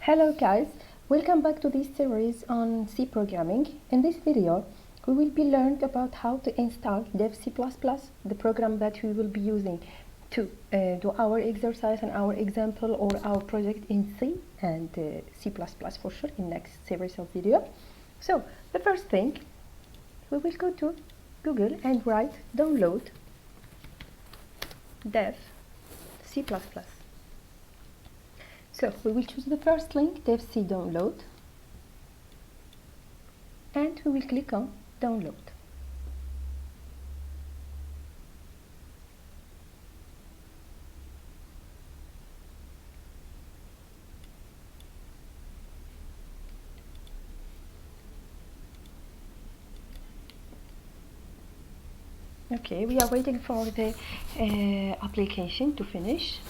Hello guys, welcome back to this series on C programming. In this video, we will be learned about how to install Dev C++, the program that we will be using to do our exercise and our example or our project in C and C++ for sure in next series of video. So the first thing, we will go to Google and write download Dev C++. So we will choose the first link, Dev C download, and we will click on download. Okay, we are waiting for the application to finish.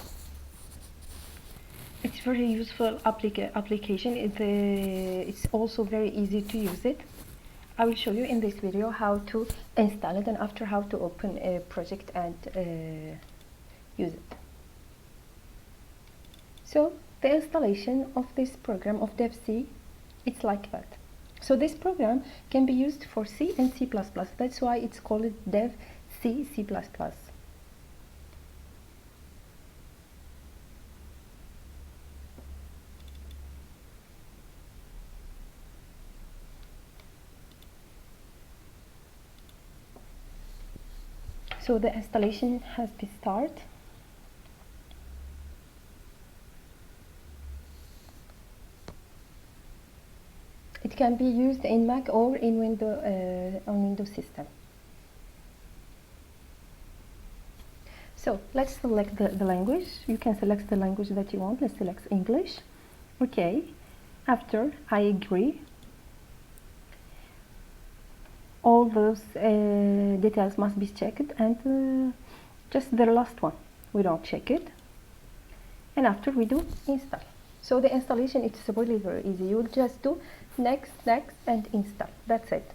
It's very useful application. It's also very easy to use it. I will show you in this video how to install it and after how to open a project and use it. So the installation of this program of Dev C, it's like that. So this program can be used for C and C++. That's why it's called Dev C C++. So the installation has been started. It can be used in Mac or in on Windows system. So let's select the language. You can select the language that you want. Let's select English. Okay. After I agree, all those details must be checked, and just the last one we don't check it. And after we do install. So the installation is really very easy. You will just do next, and install. That's it.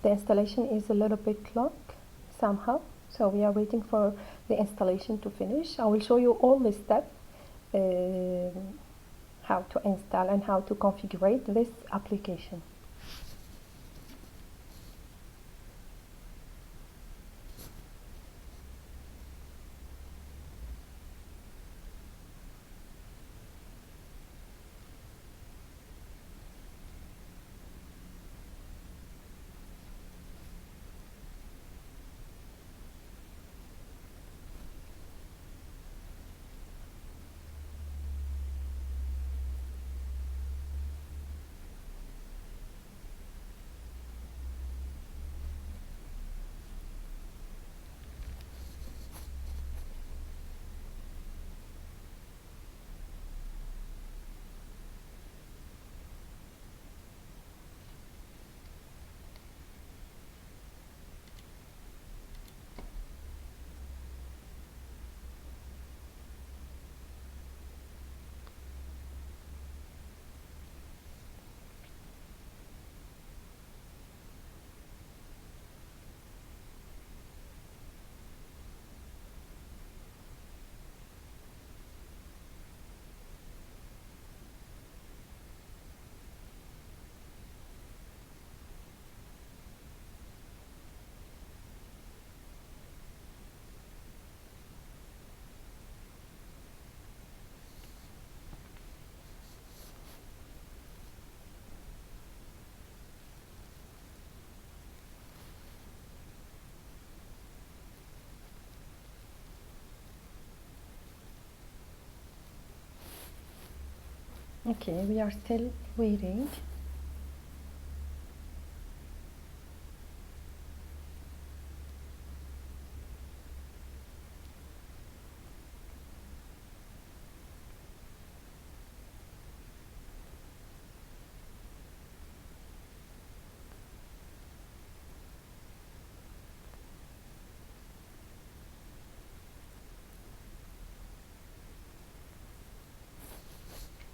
The installation is a little bit long somehow, so we are waiting for the installation to finish. I will show you all the steps, how to install and how to configure this application. Okay, we are still waiting.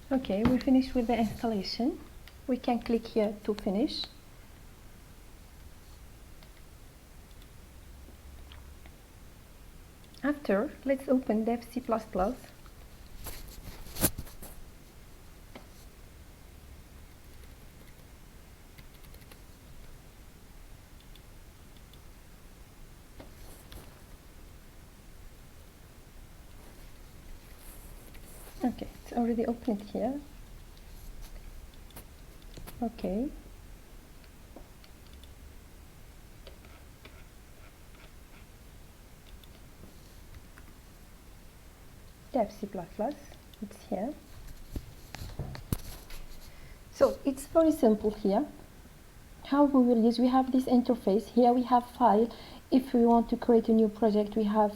Okay, we finished with the installation. We can click here to finish. After, let's open Dev C++. Okay, it's already opened here. Okay. Dev C++, it's here. So it's very simple here. How we will use, we have this interface. Here we have file. If we want to create a new project, we have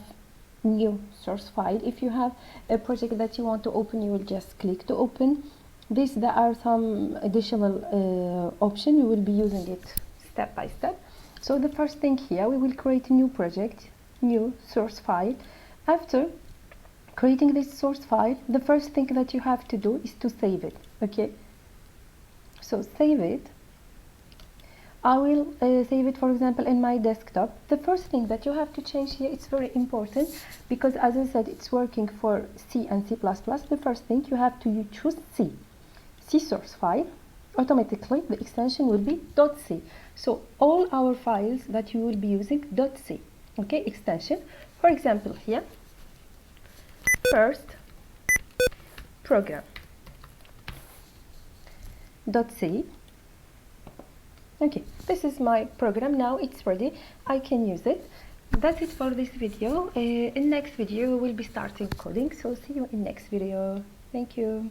new source file. If you have a project that you want to open, you will just click to open. There are some additional options. You will be using it step by step. So the first thing here, we will create a new project, new source file. After creating this source file, the first thing that you have to do is to save it. Okay, so save it. I will save it, for example, in my desktop. The first thing that you have to change here, it's very important, because as I said, it's working for C and C++. The first thing you have to choose C source file. Automatically the extension will be .c. So all our files that you will be using .c. Okay, extension. For example, here, first program .c. Okay, this is my program. Now it's ready. I can use it. That's it for this video. In next video we will be starting coding. So see you in next video. Thank you.